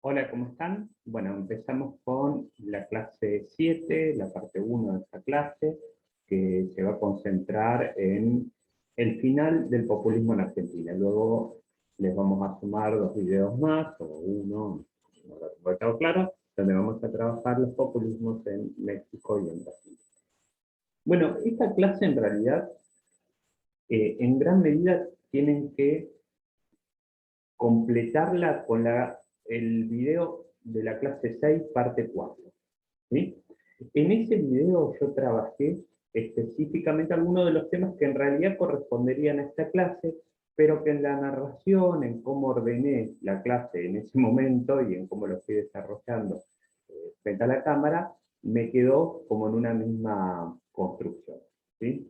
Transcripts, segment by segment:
Hola, ¿cómo están? Bueno, empezamos con la clase 7, la parte 1 de esta clase, que se va a concentrar en el final del populismo en Argentina. Luego les vamos a sumar 2 videos más, o uno, no lo tengo quedado claro, donde vamos a trabajar los populismos en México y en Brasil. Bueno, esta clase en realidad, en gran medida, tienen que completarla con el video de la clase 6, parte 4. ¿Sí? En ese video yo trabajé específicamente algunos de los temas que en realidad corresponderían a esta clase, pero que en la narración, en cómo ordené la clase en ese momento y en cómo lo estoy desarrollando frente a la cámara, me quedó como en una misma construcción. ¿Sí?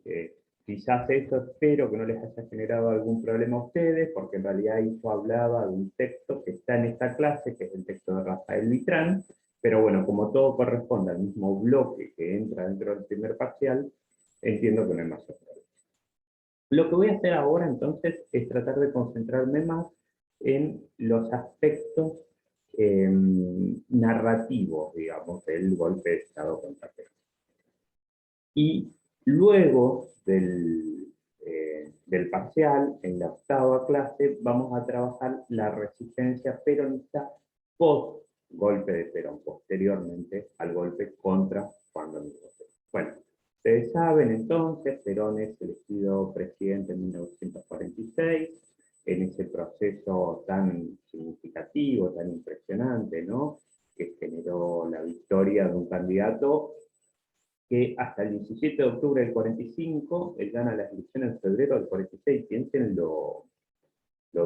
Quizás eso espero que no les haya generado algún problema a ustedes, porque en realidad ahí yo hablaba de un texto que está en esta clase, que es el texto de Rafael Vitrán, pero bueno, como todo corresponde al mismo bloque que entra dentro del primer parcial, entiendo que no hay más problema. Lo que voy a hacer ahora entonces es tratar de concentrarme más en los aspectos narrativos, digamos, del golpe de Estado contra Perón. Y luego del parcial, en la octava clase, vamos a trabajar la resistencia peronista post golpe de Perón, posteriormente al golpe contra Juan Domingo Perón. Bueno, ustedes saben entonces, Perón es elegido presidente en 1946, en ese proceso tan significativo, tan impresionante, ¿no? Que generó la victoria de un candidato que hasta el 17 de octubre del 45, él gana las elecciones en febrero del 46. Piensen lo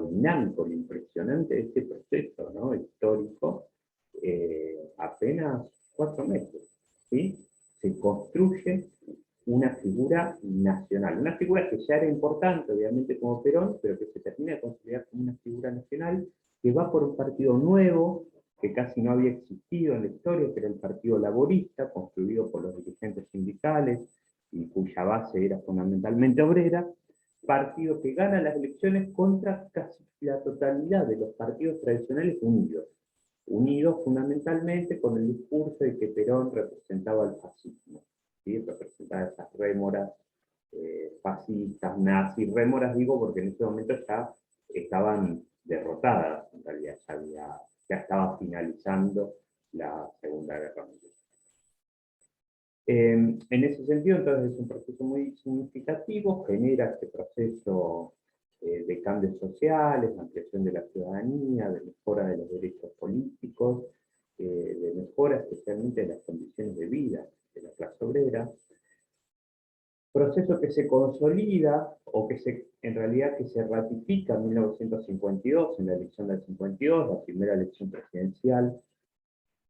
dinámico, lo impresionante de este proceso, ¿no? Histórico, apenas 4 meses, ¿sí? Se construye una figura nacional, una figura que ya era importante, obviamente, como Perón, pero que se termina de considerar como una figura nacional, que va por un partido nuevo, que casi no había existido en la historia, que era el Partido Laborista, construido por los dirigentes sindicales, y cuya base era fundamentalmente obrera, partido que gana las elecciones contra casi la totalidad de los partidos tradicionales unidos fundamentalmente con el discurso de que Perón representaba el fascismo, ¿sí? Representaba esas rémoras fascistas, nazis, rémoras digo porque en ese momento ya estaban derrotadas, en realidad ya estaba finalizando la Segunda Guerra Mundial. En ese sentido, entonces, es un proceso muy significativo, genera este proceso de cambios sociales, de ampliación de la ciudadanía, de mejora de los derechos políticos, de mejora especialmente de las condiciones de vida de la clase obrera. Proceso que se consolida, o en realidad que se ratifica en 1952, en la elección del 52, la primera elección presidencial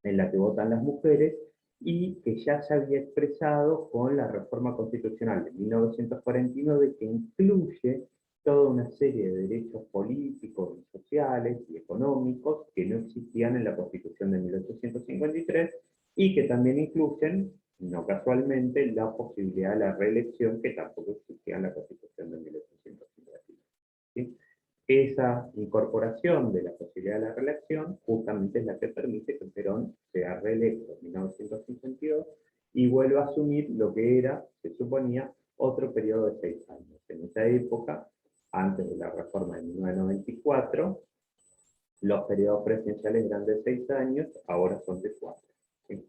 en la que votan las mujeres, y que ya se había expresado con la reforma constitucional de 1949, que incluye toda una serie de derechos políticos, sociales y económicos que no existían en la Constitución de 1853 y que también incluyen, no casualmente, la posibilidad de la reelección que tampoco existía en la Constitución de 1853. ¿Sí? Esa incorporación de la posibilidad de la reelección justamente es la que permite que Perón sea reelecto en 1952 y vuelva a asumir lo que era, se suponía, otro periodo de 6 años. En esa época, antes de la reforma de 1994, los periodos presidenciales eran de 6 años, ahora son de 4. ¿Sí?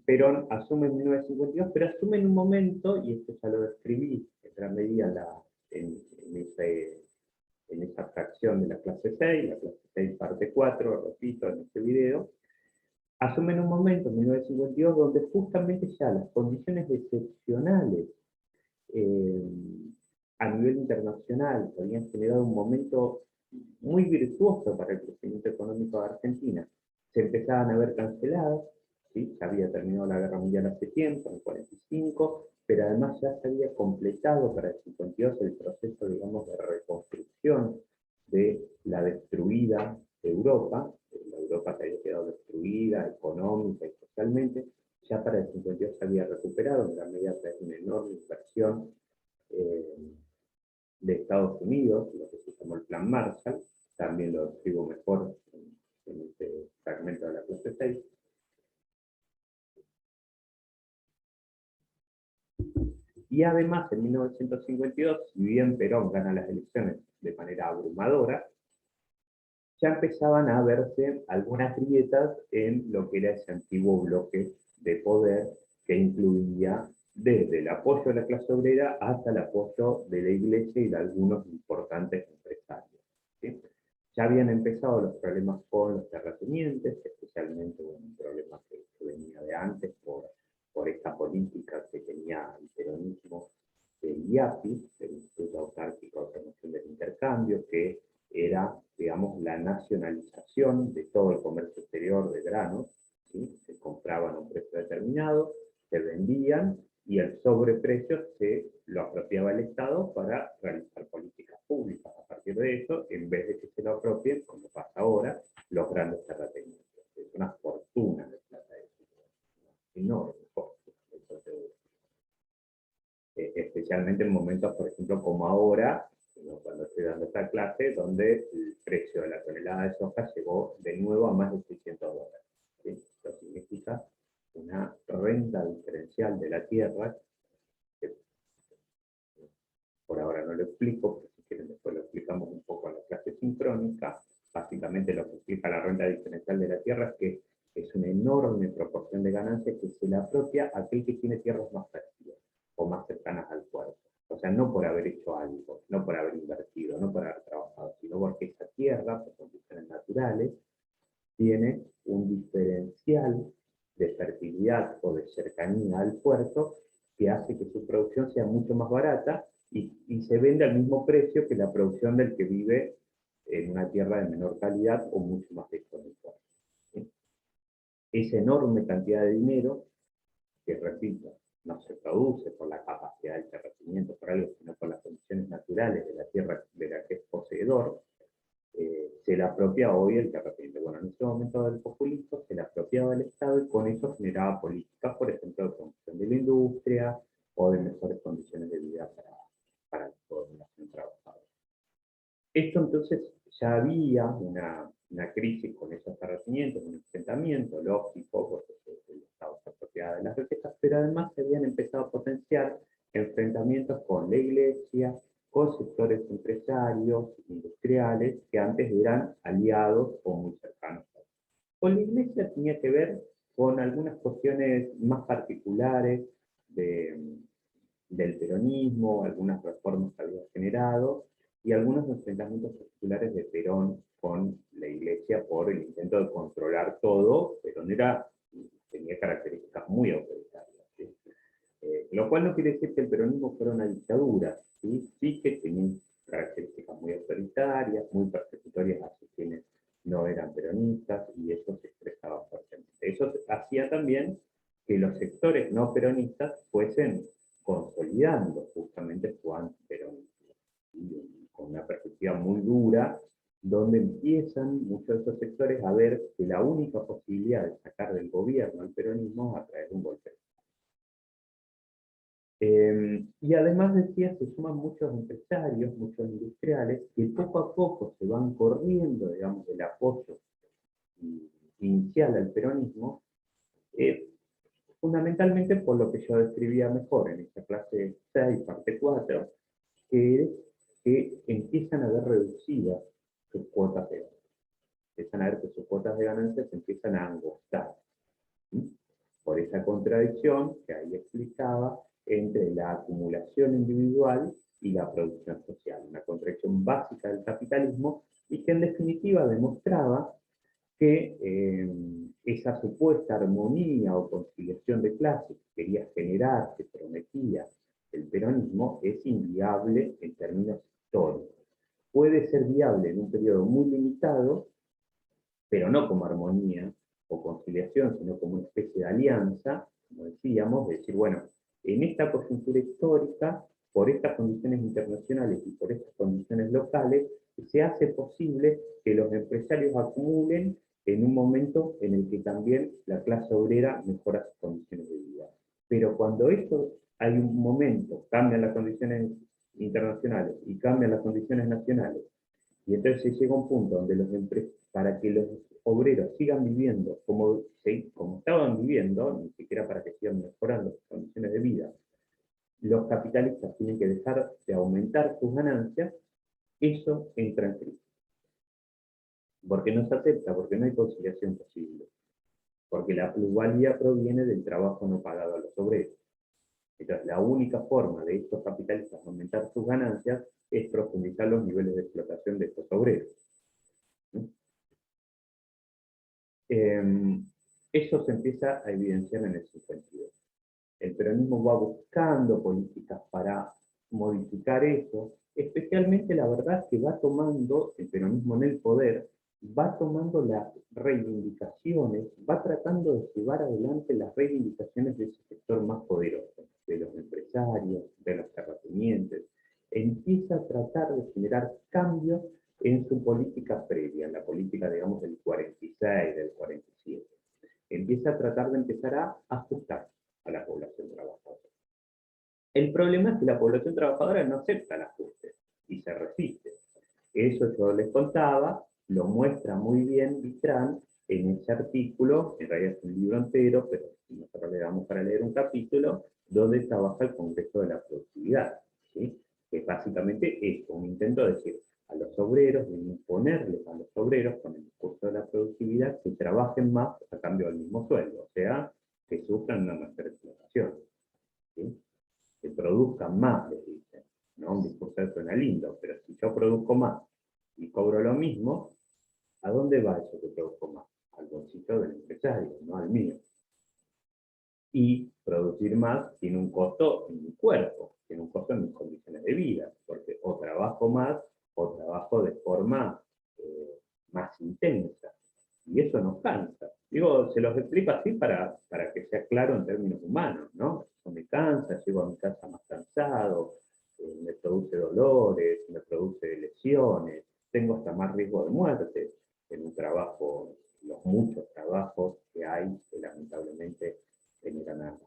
Perón asume en 1952, pero asume en un momento, y esto ya lo describí en gran medida en esa fracción de la clase 6, la clase 6 parte 4, repito, en este video, asume en un momento, en 1952, donde justamente ya las condiciones excepcionales eh, a nivel internacional que habían generado un momento muy virtuoso para el crecimiento económico de Argentina, se empezaban a ver canceladas, ¿sí? Ya había terminado la Guerra Mundial hace tiempo, en el 45, pero además ya se había completado para el 52 el proceso, digamos, de reconstrucción de la destruida Europa, la Europa que había quedado destruida económica y socialmente, ya para el 52 se había recuperado, en gran medida de una enorme inversión eh, de Estados Unidos, lo que se llamó el Plan Marshall, también lo escribo mejor Y además, en 1952, si bien Perón gana las elecciones de manera abrumadora, ya empezaban a verse algunas grietas en lo que era ese antiguo bloque de poder que incluía desde el apoyo de la clase obrera hasta el apoyo de la iglesia y de algunos importantes empresarios. ¿Sí? Ya habían empezado los problemas con los terratenientes, especialmente un problema que venía de antes por esta política que tenía el peronismo del IAPI, del Instituto Autárquico de Promoción del Intercambio, que era, digamos, la nacionalización de todo el comercio exterior de granos, ¿sí? Se compraban a un precio determinado, se vendían y el sobreprecio se lo apropiaba el Estado para realizar políticas públicas. A partir de eso, en vez de que se lo apropien, como pasa ahora, los grandes terratenientes. Es una fortuna de plata eso, enorme fortuna. Especialmente en momentos, por ejemplo, como ahora, cuando estoy dando esta clase, donde el precio de la tonelada de soja llegó de nuevo a más de $600. ¿Sí? Esto significa una renta diferencial de la tierra, que por ahora no lo explico, pero si quieren después lo explicamos un poco en la clase sincrónica. Básicamente lo que explica la renta diferencial de la tierra es que es una enorme proporción de ganancias que se le apropia a aquel que tiene tierras más fértiles o más cercanas al puerto. O sea, no por haber hecho algo, no por haber invertido, no por haber trabajado, sino porque esa tierra, por condiciones naturales, tiene un diferencial de fertilidad o de cercanía al puerto que hace que su producción sea mucho más barata y se vende al mismo precio que la producción del que vive en una tierra de menor calidad o mucho más lejos del puerto. ¿Sí? Esa enorme cantidad de dinero, que repito, no se produce por la capacidad del terrateniente, por algo, sino por las condiciones naturales de la tierra de la que es poseedor, se la apropia hoy el terrateniente. Bueno, en ese momento del populismo se la apropiaba el Estado y con eso generaba políticas, por ejemplo, de promoción de la industria o de mejores condiciones de vida para la población trabajadora. Esto entonces ya había una crisis con esos terratenientes, un enfrentamiento lógico, porque el Estado se apropiaba de las riquezas, pero además se habían empezado a potenciar enfrentamientos con la iglesia, con sectores empresarios, industriales, que antes eran aliados o muy cercanos. Con la iglesia tenía que ver con algunas cuestiones más particulares del peronismo, algunas reformas que había generado, y algunos enfrentamientos particulares de Perón con la iglesia por el intento de controlar todo. Perón tenía características muy autoritarias. ¿Sí? Lo cual no quiere decir que el peronismo fuera una dictadura, ¿sí? Sí que tenía características muy autoritarias, muy persecutorias hacia quienes no eran peronistas, y eso se expresaba fuertemente. Eso hacía también que los sectores no peronistas fuesen consolidando justamente su antiperonismo, con una perspectiva muy dura, donde empiezan muchos de esos sectores a ver que la única posibilidad de sacar del gobierno al peronismo es a través de un golpe. Y además decía, se suman muchos empresarios, muchos industriales, que poco a poco se van corriendo, digamos, del apoyo inicial al peronismo, fundamentalmente por lo que yo describía mejor en esta clase 6, parte 4, que es que empiezan a ver reducidas sus cuotas de ganancia. Empiezan a ver que sus cuotas de ganancia se empiezan a angostar. ¿Sí? Por esa contradicción que ahí explicaba entre la acumulación individual y la producción social. Una contradicción básica del capitalismo y que en definitiva demostraba que esa supuesta armonía o conciliación de clases que quería generar, que prometía el peronismo, es inviable en términos históricos. Puede ser viable en un periodo muy limitado, pero no como armonía o conciliación, sino como una especie de alianza, como decíamos, de decir, bueno, en esta coyuntura histórica, por estas condiciones internacionales y por estas condiciones locales, se hace posible que los empresarios acumulen en un momento en el que también la clase obrera mejora sus condiciones de vida. Pero cuando esto hay un momento, cambian las condiciones internacionales y cambian las condiciones nacionales, y entonces llega un punto donde para que los obreros sigan viviendo como estaban viviendo, ni siquiera para que sigan mejorando sus condiciones de vida, los capitalistas tienen que dejar de aumentar sus ganancias, eso entra en crisis. Porque no se acepta, porque no hay conciliación posible. Porque la plusvalía proviene del trabajo no pagado a los obreros. Entonces, la única forma de estos capitalistas aumentar sus ganancias es profundizar los niveles de explotación de estos obreros. Eso se empieza a evidenciar en el 52. El peronismo va buscando políticas para modificar eso, especialmente la verdad que va tomando, el peronismo en el poder, va tomando las reivindicaciones, va tratando de llevar adelante las reivindicaciones de ese sector más poderoso, de los empresarios, de los terratenientes, empieza a tratar de generar cambios en su política previa, en la política, digamos, del 46, del 47. Empieza a tratar de empezar a ajustar a la población trabajadora. El problema es que la población trabajadora no acepta el ajuste y se resiste. Eso yo les contaba, lo muestra muy bien Vitrán en ese artículo, en realidad es un libro entero, pero nosotros le damos para leer un capítulo, donde trabaja el Congreso de la Productividad, ¿sí? Que básicamente es un intento de decir a los obreros, de imponerles a los obreros con el discurso de la productividad que trabajen más a cambio del mismo sueldo, o sea, que sufran una mayor explotación, ¿sí? Que produzcan más, les dicen, ¿no? Un discurso suena lindo, pero si yo produzco más y cobro lo mismo, ¿a dónde va eso que produzco más? Al bolsillo del empresario, no al mío. Y producir más tiene un costo en mi cuerpo, tiene un costo en mis condiciones de vida, porque o trabajo más o trabajo de forma más intensa. Y eso nos cansa. Digo, se los explico así para que sea claro en términos humanos, ¿no? Eso me cansa, llego a mi casa más cansado, me produce dolores, me produce lesiones, tengo hasta más riesgo de muerte en un trabajo, los muchos trabajos que hay que lamentablemente generan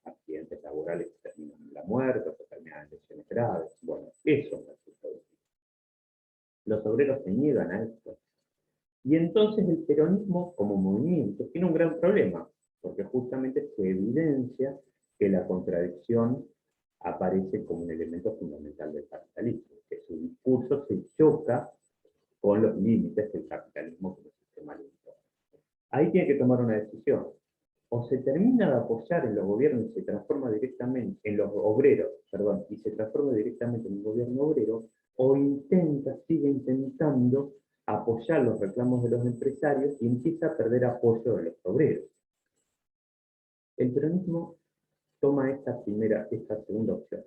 accidentes laborales que terminan en la muerte o que terminan en lesiones graves. Bueno, eso es el productivo. Los obreros se niegan a esto. Y entonces el peronismo como movimiento tiene un gran problema, porque justamente se evidencia que la contradicción aparece como un elemento fundamental del capitalismo, que su discurso se choca con los límites del capitalismo como sistema libre. Ahí tiene que tomar una decisión. O se termina de apoyar en los gobiernos y se transforma directamente en los obreros, perdón, y se transforma directamente en un gobierno obrero, o sigue intentando apoyar los reclamos de los empresarios y empieza a perder apoyo de los obreros. El peronismo toma esta segunda opción.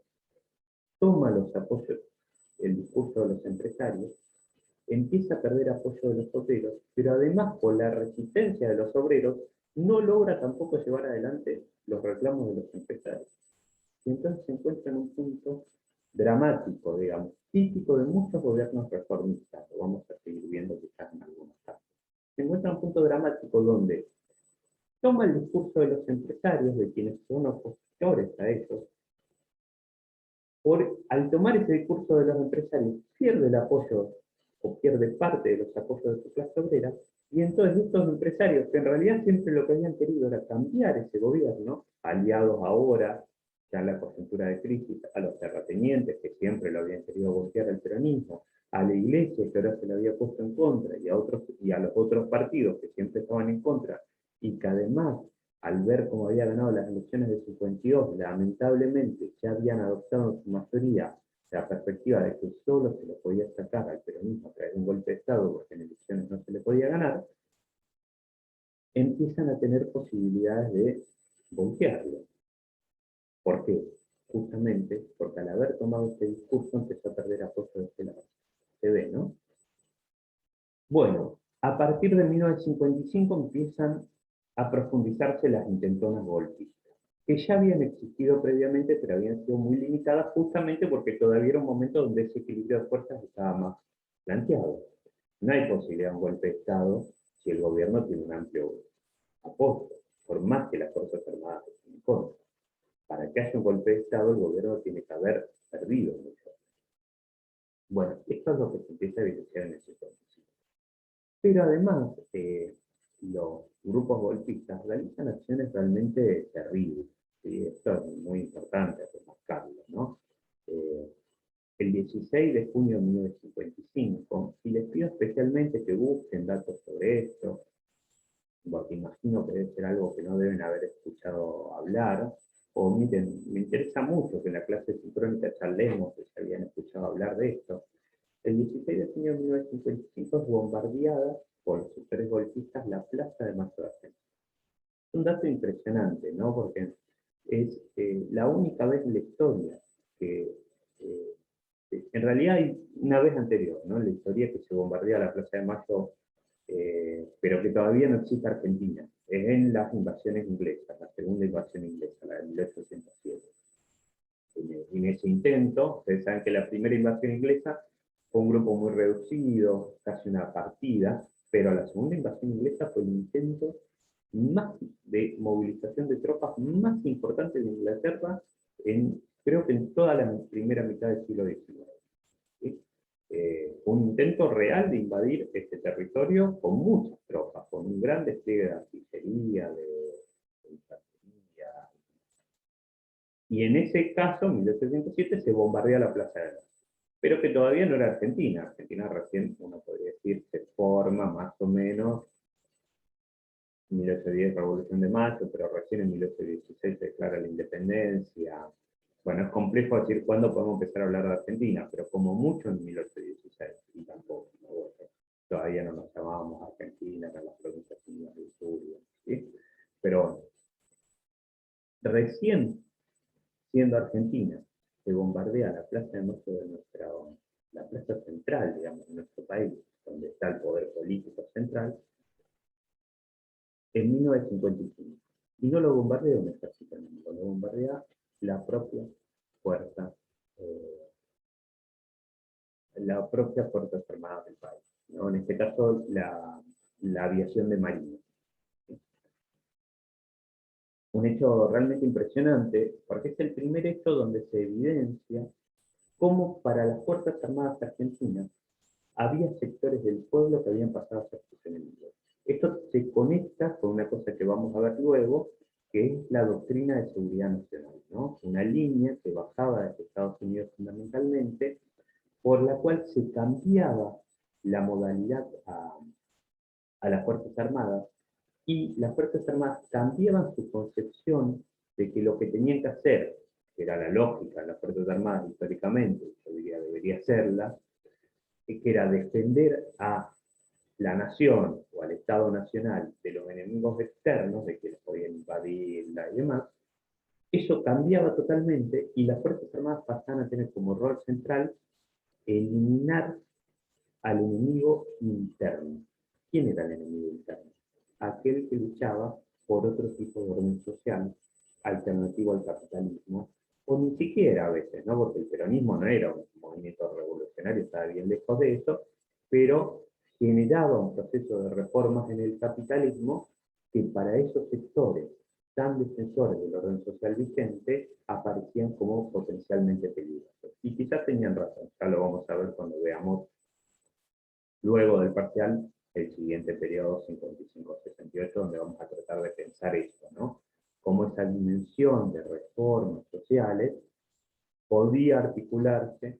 Toma los apoyos, el discurso de los empresarios, empieza a perder apoyo de los obreros, pero además por la resistencia de los obreros no logra tampoco llevar adelante los reclamos de los empresarios. Y entonces se encuentra en un punto dramático, digamos, típico de muchos gobiernos reformistas, lo vamos a seguir viendo quizás en algunos casos. Se encuentra en un punto dramático donde toma el discurso de los empresarios, de quienes son opositores a ellos, al tomar ese discurso de los empresarios, pierde el apoyo o pierde parte de los apoyos de su clase obrera, y entonces estos empresarios, que en realidad siempre lo que habían querido era cambiar ese gobierno, aliados ahora, ya en la coyuntura de crisis, a los terratenientes, que siempre lo habían querido voltear al peronismo, a la iglesia, que ahora se lo había puesto en contra, y a los otros partidos, que siempre estaban en contra, y que además al ver cómo había ganado las elecciones de 52, lamentablemente ya habían adoptado en su mayoría la perspectiva de que solo se le podía sacar al peronismo a través de un golpe de Estado, porque en elecciones no se le podía ganar, empiezan a tener posibilidades de voltearlo. ¿Por qué? Justamente porque al haber tomado este discurso empezó a perder apoyo de este lado. Se ve, ¿no? Bueno, a partir de 1955 empiezan a profundizarse las intentonas golpistas, que ya habían existido previamente, pero habían sido muy limitadas justamente porque todavía era un momento donde ese equilibrio de fuerzas estaba más planteado. No hay posibilidad de un golpe de Estado si el gobierno tiene un amplio apoyo, por más que las Fuerzas Armadas estén en contra. Para que haya un golpe de Estado, el gobierno tiene que haber perdido mucho. Bueno, esto es lo que se empieza a evidenciar en ese proceso. Pero además, los grupos golpistas realizan acciones realmente terribles. ¿sí? Esto es muy importante remarcarlo, ¿no? El 16 de junio de 1955, y les pido especialmente que busquen datos sobre esto, porque imagino que debe ser algo que no deben haber escuchado hablar, o miren, me interesa mucho que en la clase sincrónica charlemos que se habían escuchado hablar de esto. El 16 de junio de 1955 es bombardeada por sus tres golpistas la Plaza de Mayo de Argentina. Es un dato impresionante, ¿no? Porque es la única vez en la historia que, eh, en realidad hay una vez anterior, ¿no? En la historia que se bombardea la Plaza de Mayo, pero que todavía no existe Argentina. Es en las invasiones inglesas, la segunda invasión inglesa, la de 1807. En ese intento, ustedes saben que la primera invasión inglesa fue un grupo muy reducido, casi una partida, pero la segunda invasión inglesa fue el intento más de movilización de tropas más importante de Inglaterra, creo que en toda la primera mitad del siglo XIX. ¿Sí? Un intento real de invadir este territorio con muchas tropas, con un gran despliegue de artillería, de infantería. Y en ese caso, en 1807, se bombardea la Plaza de Mayo. Pero que todavía no era Argentina. Argentina recién, uno podría decir, se forma más o menos 1810, Revolución de Mayo, pero recién en 1816 se declara la independencia. Bueno, es complejo decir cuándo podemos empezar a hablar de Argentina, pero como mucho en 1816, y tampoco, ¿no? Bueno, todavía no nos llamábamos Argentina, eran las provincias unidas del sur, ¿sí? Pero bueno, recién siendo Argentina, se bombardea la plaza de Mayo de la plaza central, digamos, de nuestro país, donde está el poder político central, en 1955. Y no lo bombardea un ejército enemigo, lo bombardea la propia fuerza, eh, la propia Fuerzas Armadas del país, ¿no? En este caso, la aviación de Marina. Un hecho realmente impresionante, porque es el primer hecho donde se evidencia cómo para las Fuerzas Armadas argentinas había sectores del pueblo que habían pasado a ser sus enemigos. Esto se conecta con una cosa que vamos a ver luego, que es la doctrina de seguridad nacional, ¿no? Una línea que bajaba desde Estados Unidos fundamentalmente, por la cual se cambiaba la modalidad a las Fuerzas Armadas, y las Fuerzas Armadas cambiaban su concepción de que lo que tenían que hacer, que era la lógica de las Fuerzas Armadas históricamente, yo diría debería serla, que era defender a la nación o al Estado Nacional de los enemigos externos, de que les podían invadirla y demás, eso cambiaba totalmente y las Fuerzas Armadas pasaban a tener como rol central eliminar al enemigo interno. ¿Quién era el enemigo interno? Aquel que luchaba por otro tipo de orden social alternativo al capitalismo, o ni siquiera a veces, ¿no? Porque el peronismo no era un movimiento revolucionario, estaba bien lejos de eso, pero generaba un proceso de reformas en el capitalismo que para esos sectores tan defensores del orden social vigente aparecían como potencialmente peligrosos. Y quizás tenían razón, ya lo vamos a ver cuando veamos luego del parcial el siguiente periodo 55-68, donde vamos a tratar de pensar esto, ¿no? Cómo esa dimensión de reformas sociales podía articularse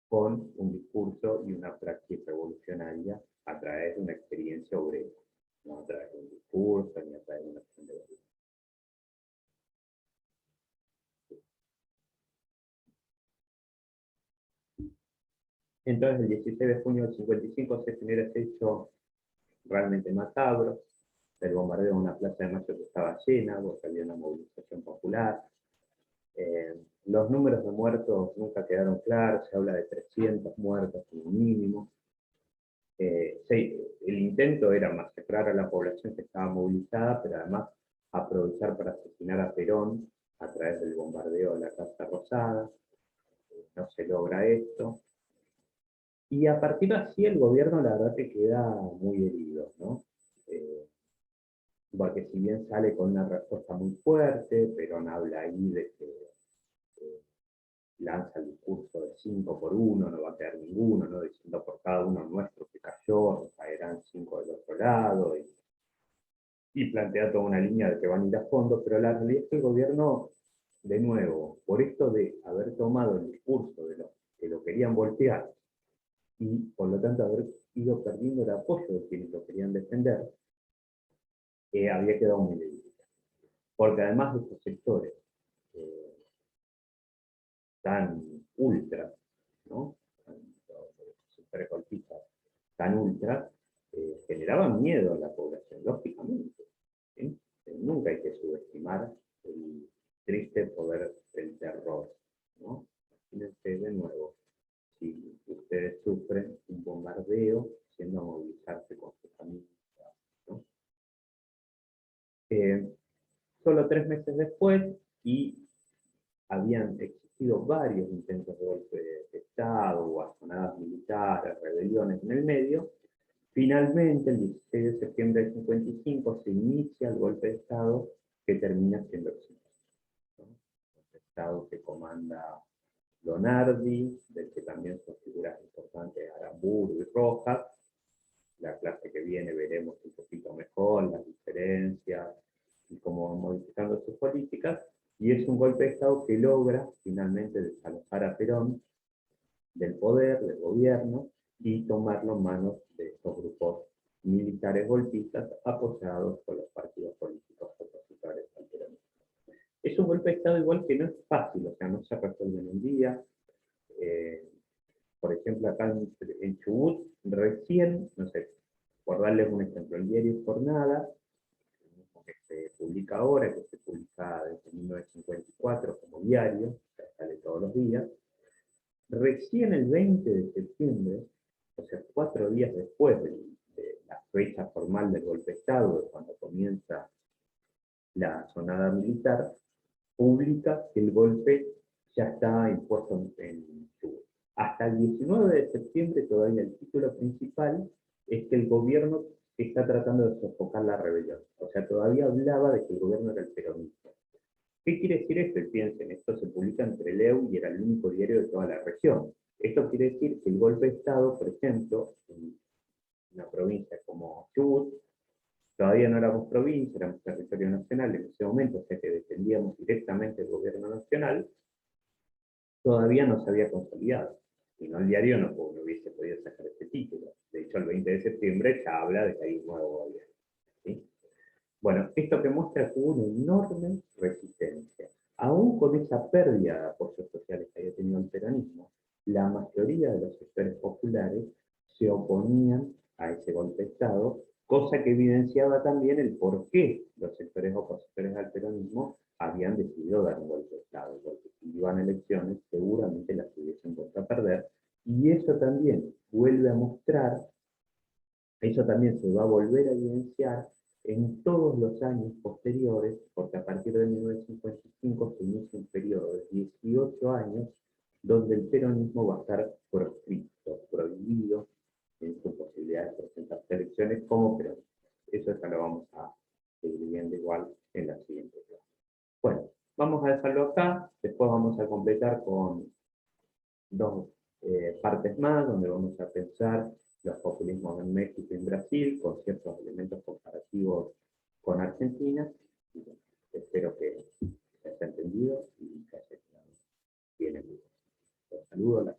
con un discurso y una praxis revolucionaria a través de una experiencia obrera, no a través de un discurso ni a través de una acción de gobierno. Entonces, el 16 de junio del 55 se genera ese hecho realmente macabro, el bombardeo de una plaza de Mayo que estaba llena, porque había una movilización popular. Los números de muertos nunca quedaron claros, se habla de 300 muertos como mínimo. El intento era masacrar a la población que estaba movilizada, pero además aprovechar para asesinar a Perón a través del bombardeo de la Casa Rosada. No se logra esto. Y a partir de así el gobierno la verdad que queda muy herido, ¿no? Porque si bien sale con una respuesta muy fuerte, Perón habla ahí de que lanza el discurso de 5 por 1, no va a quedar ninguno, ¿no? Diciendo por cada uno nuestro que cayó, caerán 5 del otro lado. y plantea toda una línea de que van a ir a fondo, pero la realidad es que el gobierno, de nuevo, por esto de haber tomado el discurso de los que lo querían voltear y por lo tanto haber ido perdiendo el apoyo de quienes lo querían defender, había quedado muy débil. Porque además de estos sectores tan ultra, ¿no? Sectores golpistas tan ultra, generaban miedo a la población, lógicamente. ¿Sí? Nunca hay que subestimar el triste poder del terror, ¿no? Imagínense de nuevo, si ustedes sufren un bombardeo yendo a movilizarse con sus familias, ¿no? Solo 3 meses después, y habían existido varios intentos de golpe de Estado, guasonadas militares, rebeliones en el medio, finalmente el 16 de septiembre del 55 se inicia el golpe de Estado que termina siendo exitoso, ¿no? El Estado que comanda Lonardi, del que también son figuras importantes Aramburu y Rojas. La clase que viene veremos un poquito mejor las diferencias y cómo van modificando sus políticas, y es un golpe de Estado que logra finalmente desalojar a Perón del poder, del gobierno, y tomarlo en manos de estos grupos militares golpistas apoyados por los partidos políticos opositores al peronismo. Es un golpe de Estado igual que no es fácil, o sea, no se resuelve en un día. Por ejemplo, acá en Chubut, recién, no sé, por darles un ejemplo, el diario Jornada, que se publica ahora, que se publica desde 1954 como diario, o sea, sale todos los días, recién el 20 de septiembre, o sea, 4 días después de la fecha formal del golpe de Estado, de cuando comienza la sonada militar, publica que el golpe ya está impuesto en Chubut. Hasta el 19 de septiembre todavía el título principal es que el gobierno está tratando de sofocar la rebelión. O sea, todavía hablaba de que el gobierno era el peronista. ¿Qué quiere decir esto? Y piensen, esto se publica en Trelew y era el único diario de toda la región. Esto quiere decir que el golpe de Estado, por ejemplo, en una provincia como Chubut, todavía no éramos provincia, éramos territorio nacional en ese momento, o sea que dependíamos directamente del gobierno nacional, todavía no se había consolidado. Si no, el diario no hubiese podido sacar este título. De hecho, el 20 de septiembre ya habla de que hay un nuevo gobierno. ¿Sí? Bueno, esto que muestra que hubo una enorme resistencia. Aún con esa pérdida de apoyos sociales que había tenido el peronismo, la mayoría de los sectores populares se oponían a ese golpe de Estado, cosa que evidenciaba también el por qué los sectores opositores al peronismo habían decidido dar un golpe de Estado, porque si iban a elecciones seguramente las hubiesen vuelto a perder, y eso también vuelve a mostrar, eso también se va a volver a evidenciar en todos los años posteriores, porque a partir de 1955 se inicia un periodo de 18 años donde el peronismo va a estar proscrito, prohibido en su posibilidad de presentarse a elecciones como peronista. Eso ya lo vamos a seguir viendo igual en la siguiente clase. Bueno, vamos a dejarlo acá, después vamos a completar con dos partes más, donde vamos a pensar los populismos en México y en Brasil, con ciertos elementos comparativos con Argentina. Y bueno, espero que se haya entendido y que haya quedado bien en vivo. Los saludo.